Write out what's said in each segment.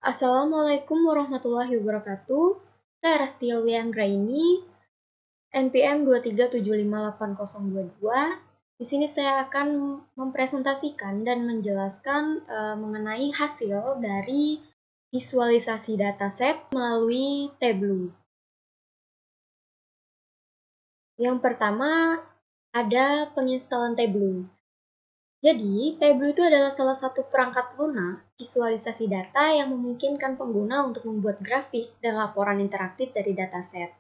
Assalamualaikum warahmatullahi wabarakatuh. Saya Rastia Wianggraini, NPM 237580022. Di sini saya akan mempresentasikan dan menjelaskan mengenai hasil dari visualisasi dataset melalui Tableau. Yang pertama ada penginstalan Tableau. Jadi, Tableau itu adalah salah satu perangkat lunak visualisasi data yang memungkinkan pengguna untuk membuat grafik dan laporan interaktif dari dataset.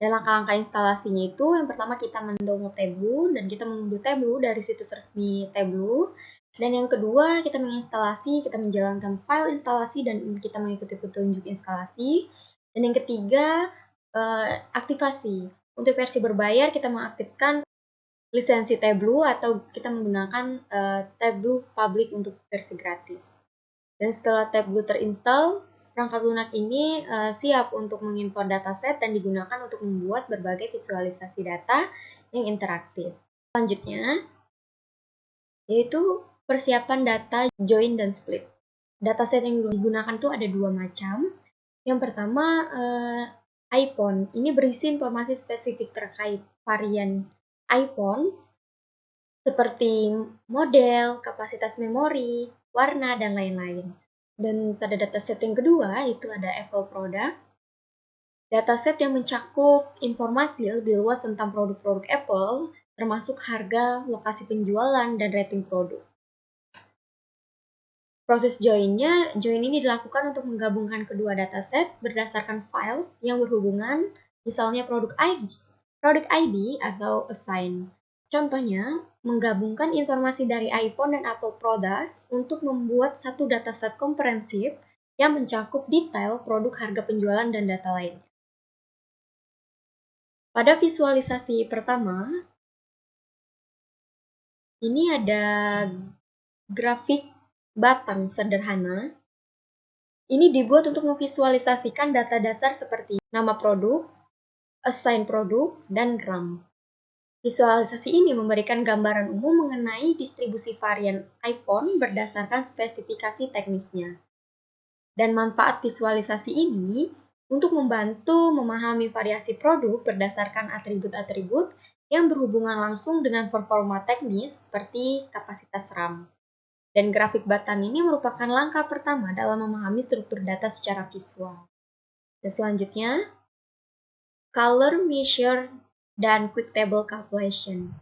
Dan langkah-langkah instalasinya itu, yang pertama kita mendownload Tableau dan kita mengunduh Tableau dari situs resmi Tableau. Dan yang kedua, kita menginstalasi, kita menjalankan file instalasi dan kita mengikuti petunjuk instalasi. Dan yang ketiga, aktivasi. Untuk versi berbayar, kita mengaktifkan lisensi Tableau atau kita menggunakan Tableau Public untuk versi gratis. Dan setelah Tableau terinstall, perangkat lunak ini siap untuk mengimpor dataset dan digunakan untuk membuat berbagai visualisasi data yang interaktif. Selanjutnya, yaitu persiapan data join dan split. Dataset yang digunakan itu ada dua macam. Yang pertama, iPhone. Ini berisi informasi spesifik terkait varian iPhone seperti model, kapasitas memori, warna, dan lain-lain. Dan pada dataset yang kedua itu ada Apple Product. Dataset yang mencakup informasi lebih luas tentang produk-produk Apple, termasuk harga, lokasi penjualan, dan rating produk. Proses join ini dilakukan untuk menggabungkan kedua dataset berdasarkan file yang berhubungan, misalnya produk ID atau assign. Contohnya, menggabungkan informasi dari iPhone dan Apple Product untuk membuat satu dataset komprehensif yang mencakup detail produk, harga penjualan, dan data lain. Pada visualisasi pertama, ini ada grafik batang sederhana. Ini dibuat untuk memvisualisasikan data dasar seperti nama produk, assign produk, dan RAM. Visualisasi ini memberikan gambaran umum mengenai distribusi varian iPhone berdasarkan spesifikasi teknisnya. Dan manfaat visualisasi ini untuk membantu memahami variasi produk berdasarkan atribut-atribut yang berhubungan langsung dengan performa teknis seperti kapasitas RAM. Dan grafik batang ini merupakan langkah pertama dalam memahami struktur data secara visual. Dan selanjutnya, color measure dan quick table calculation.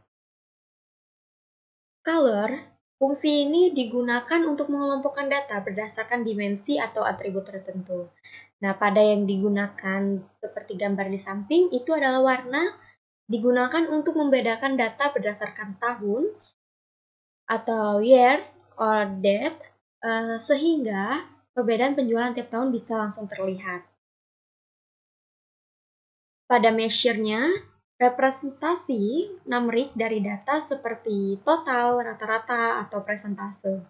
Color, fungsi ini digunakan untuk mengelompokkan data berdasarkan dimensi atau atribut tertentu. Nah, pada yang digunakan seperti gambar di samping, itu adalah warna, digunakan untuk membedakan data berdasarkan tahun atau year or date, sehingga perbedaan penjualan tiap tahun bisa langsung terlihat. Pada measure-nya, representasi numerik dari data seperti total, rata-rata, atau persentase.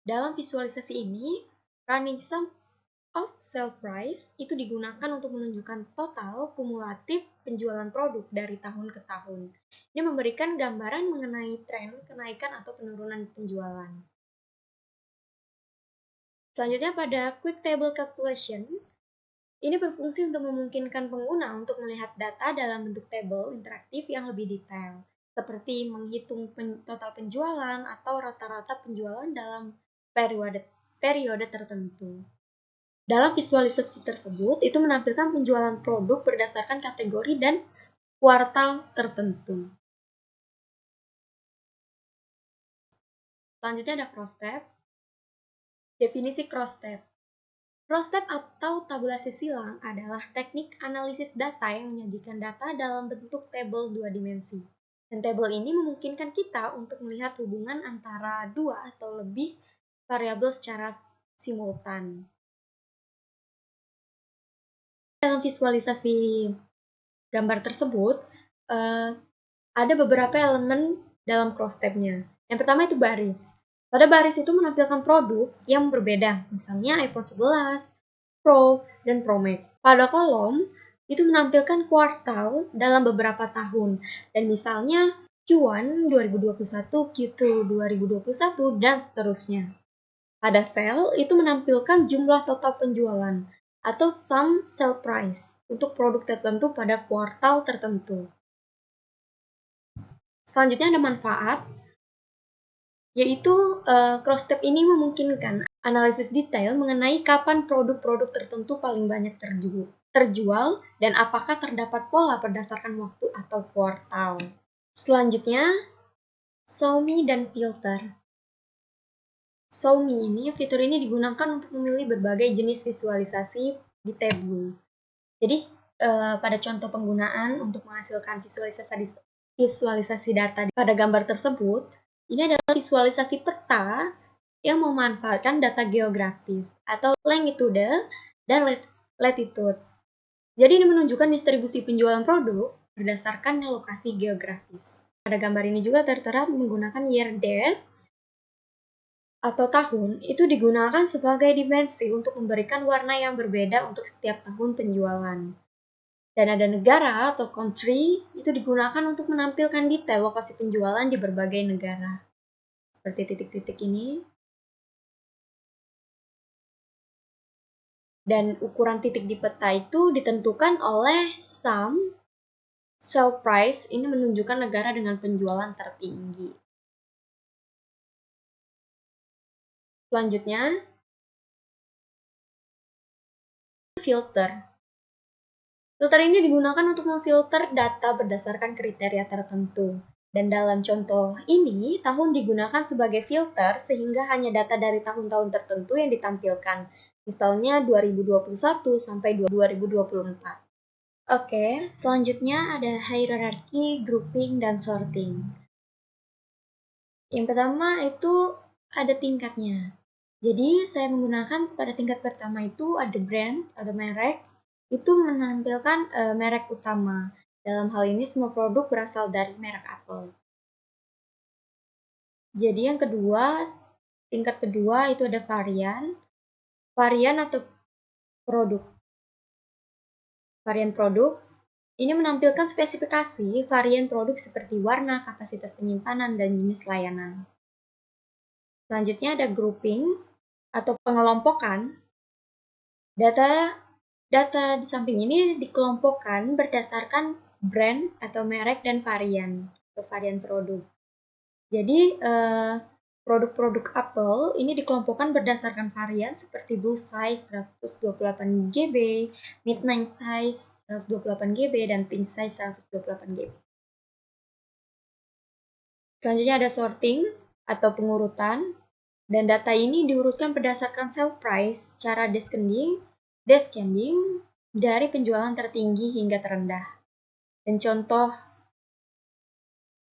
Dalam visualisasi ini, running sum of sale price itu digunakan untuk menunjukkan total kumulatif penjualan produk dari tahun ke tahun. Ini memberikan gambaran mengenai tren kenaikan atau penurunan penjualan. Selanjutnya pada quick table calculation, ini berfungsi untuk memungkinkan pengguna untuk melihat data dalam bentuk tabel interaktif yang lebih detail, seperti menghitung total penjualan atau rata-rata penjualan dalam periode tertentu. Dalam visualisasi tersebut, itu menampilkan penjualan produk berdasarkan kategori dan kuartal tertentu. Selanjutnya ada cross-tab. Definisi cross-tab. Cross-tab atau tabulasi silang adalah teknik analisis data yang menyajikan data dalam bentuk tabel dua dimensi. Dan tabel ini memungkinkan kita untuk melihat hubungan antara dua atau lebih variabel secara simultan. Dalam visualisasi gambar tersebut, ada beberapa elemen dalam cross-tab-nya. Yang pertama itu baris. Pada baris itu menampilkan produk yang berbeda, misalnya iPhone 11, Pro, dan Pro Max. Pada kolom, itu menampilkan kuartal dalam beberapa tahun, dan misalnya Q1 2021, Q2 2021, dan seterusnya. Pada sel, itu menampilkan jumlah total penjualan atau sum sell price untuk produk tertentu pada kuartal tertentu. Selanjutnya ada manfaat, yaitu cross-tab ini memungkinkan analisis detail mengenai kapan produk-produk tertentu paling banyak terjual dan apakah terdapat pola berdasarkan waktu atau kuartal. Selanjutnya, Show Me dan filter. Show Me fitur ini digunakan untuk memilih berbagai jenis visualisasi di Tableau. Jadi, pada contoh penggunaan untuk menghasilkan visualisasi data pada gambar tersebut, ini adalah visualisasi peta yang memanfaatkan data geografis atau longitude dan latitude. Jadi ini menunjukkan distribusi penjualan produk berdasarkan lokasi geografis. Pada gambar ini juga tertera menggunakan year date atau tahun itu digunakan sebagai dimensi untuk memberikan warna yang berbeda untuk setiap tahun penjualan. Dan ada negara atau country itu digunakan untuk menampilkan detail lokasi penjualan di berbagai negara. Seperti titik-titik ini. Dan ukuran titik di peta itu ditentukan oleh sum sell price, ini menunjukkan negara dengan penjualan tertinggi. Selanjutnya, filter. Filter ini digunakan untuk memfilter data berdasarkan kriteria tertentu. Dan dalam contoh ini, tahun digunakan sebagai filter sehingga hanya data dari tahun-tahun tertentu yang ditampilkan. Misalnya 2021 sampai 2024. Oke, selanjutnya ada hierarchy, grouping, dan sorting. Yang pertama itu ada tingkatnya. Jadi saya menggunakan pada tingkat pertama itu ada brand atau merek, itu menampilkan merek utama. Dalam hal ini semua produk berasal dari merek Apple. Jadi yang kedua, tingkat kedua itu ada varian atau produk. Varian produk ini menampilkan spesifikasi varian produk seperti warna, kapasitas penyimpanan, dan jenis layanan. Selanjutnya ada grouping atau pengelompokan. Data di samping ini dikelompokkan berdasarkan brand atau merek dan varian atau varian produk. Jadi produk-produk Apple ini dikelompokkan berdasarkan varian seperti blue size 128 GB, midnight size 128 GB, dan pink size 128 GB. Selanjutnya ada sorting atau pengurutan. Dan data ini diurutkan berdasarkan sell price, cara descending dari penjualan tertinggi hingga terendah. Dan contoh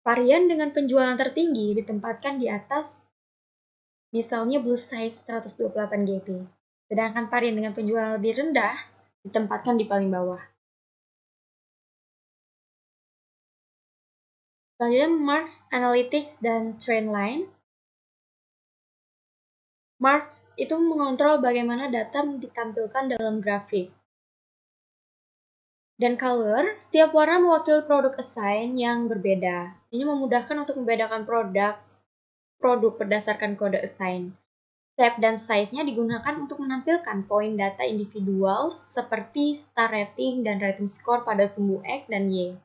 varian dengan penjualan tertinggi ditempatkan di atas, misalnya blue size 128 GB. Sedangkan varian dengan penjualan lebih rendah ditempatkan di paling bawah. Selanjutnya Marks Analytics dan Trendline. Marks itu mengontrol bagaimana data ditampilkan dalam grafik. Dan color, setiap warna mewakili produk assign yang berbeda. Ini memudahkan untuk membedakan produk berdasarkan kode assign. Shape dan size-nya digunakan untuk menampilkan poin data individual seperti star rating dan rating score pada sumbu X dan Y.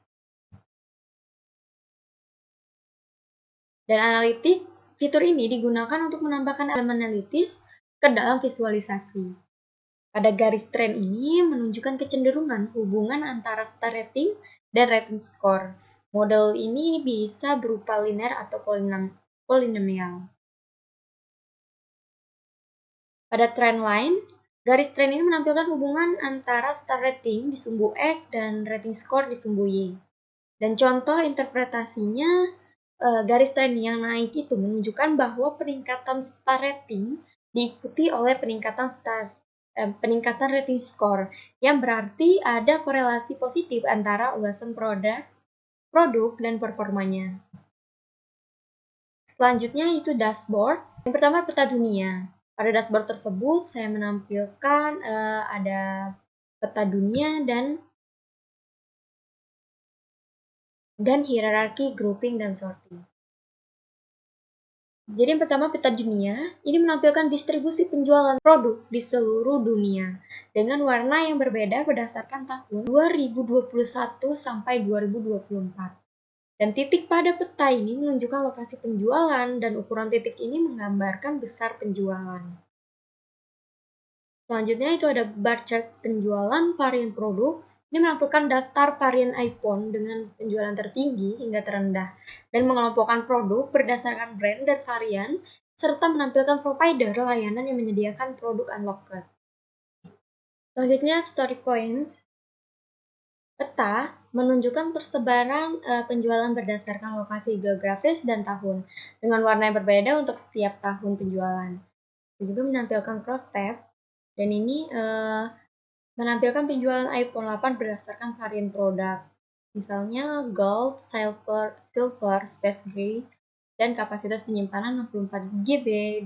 Dan analitik, fitur ini digunakan untuk menambahkan elemen analitis ke dalam visualisasi. Pada garis tren ini menunjukkan kecenderungan hubungan antara star rating dan rating score. Model ini bisa berupa linear atau polinomial. Pada trend line, garis tren ini menampilkan hubungan antara star rating di sumbu X dan rating score di sumbu Y. Dan contoh interpretasinya, garis tren yang naik itu menunjukkan bahwa peningkatan star rating diikuti oleh peningkatan rating score, yang berarti ada korelasi positif antara ulasan produk dan performanya. Selanjutnya itu dashboard. Yang pertama peta dunia. Pada dashboard tersebut saya menampilkan ada peta dunia dan hierarki, grouping, dan sorting. Jadi yang pertama peta dunia, ini menampilkan distribusi penjualan produk di seluruh dunia dengan warna yang berbeda berdasarkan tahun 2021 sampai 2024. Dan titik pada peta ini menunjukkan lokasi penjualan dan ukuran titik ini menggambarkan besar penjualan. Selanjutnya itu ada bar chart penjualan varian produk. Ini menampilkan daftar varian iPhone dengan penjualan tertinggi hingga terendah dan mengelompokkan produk berdasarkan brand dan varian serta menampilkan provider layanan yang menyediakan produk unlocked. Selanjutnya story points. Peta menunjukkan persebaran penjualan berdasarkan lokasi geografis dan tahun dengan warna yang berbeda untuk setiap tahun penjualan. Juga menampilkan cross tab dan ini menampilkan penjualan iPhone 8 berdasarkan varian produk. Misalnya Gold, Silver, Space Gray, dan kapasitas penyimpanan 64 GB,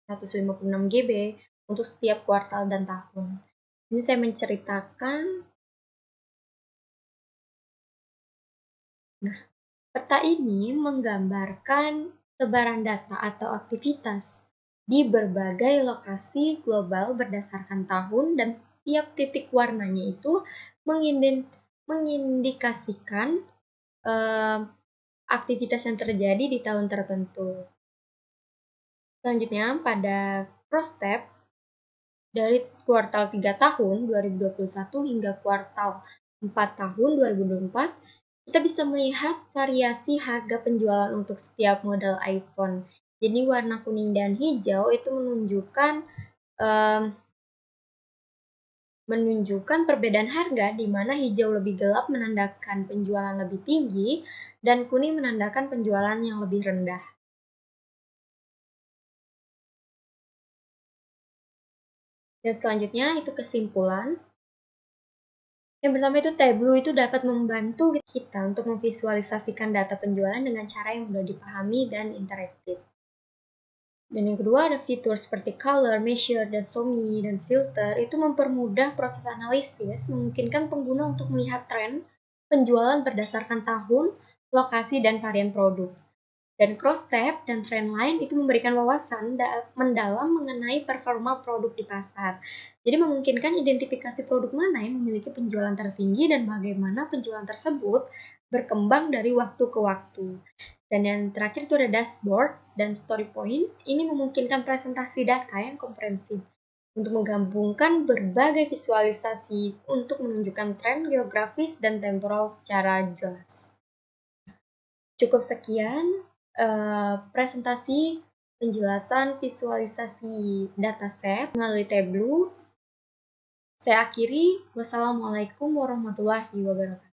256 GB untuk setiap kuartal dan tahun. Ini saya menceritakan. Nah, peta ini menggambarkan sebaran data atau aktivitas di berbagai lokasi global berdasarkan tahun dan setiap titik warnanya itu mengindikasikan aktivitas yang terjadi di tahun tertentu. Selanjutnya pada cross tab dari kuartal 3 tahun 2021 hingga kuartal 4 tahun 2024, kita bisa melihat variasi harga penjualan untuk setiap model iPhone. Jadi warna kuning dan hijau itu menunjukkan perbedaan harga di mana hijau lebih gelap menandakan penjualan lebih tinggi dan kuning menandakan penjualan yang lebih rendah. Dan selanjutnya itu kesimpulan. Yang pertama itu Tableau itu dapat membantu kita untuk memvisualisasikan data penjualan dengan cara yang mudah dipahami dan interaktif. Dan yang kedua ada fitur seperti color, measure, dan show me, dan filter itu mempermudah proses analisis, memungkinkan pengguna untuk melihat tren penjualan berdasarkan tahun, lokasi, dan varian produk. Dan cross tab dan trendline itu memberikan wawasan mendalam mengenai performa produk di pasar. Jadi memungkinkan identifikasi produk mana yang memiliki penjualan tertinggi dan bagaimana penjualan tersebut berkembang dari waktu ke waktu. Dan yang terakhir itu ada dashboard dan story points. Ini memungkinkan presentasi data yang komprehensif untuk menggabungkan berbagai visualisasi untuk menunjukkan tren geografis dan temporal secara jelas. Cukup sekian presentasi penjelasan visualisasi dataset melalui Tableau. Saya akhiri. Wassalamualaikum warahmatullahi wabarakatuh.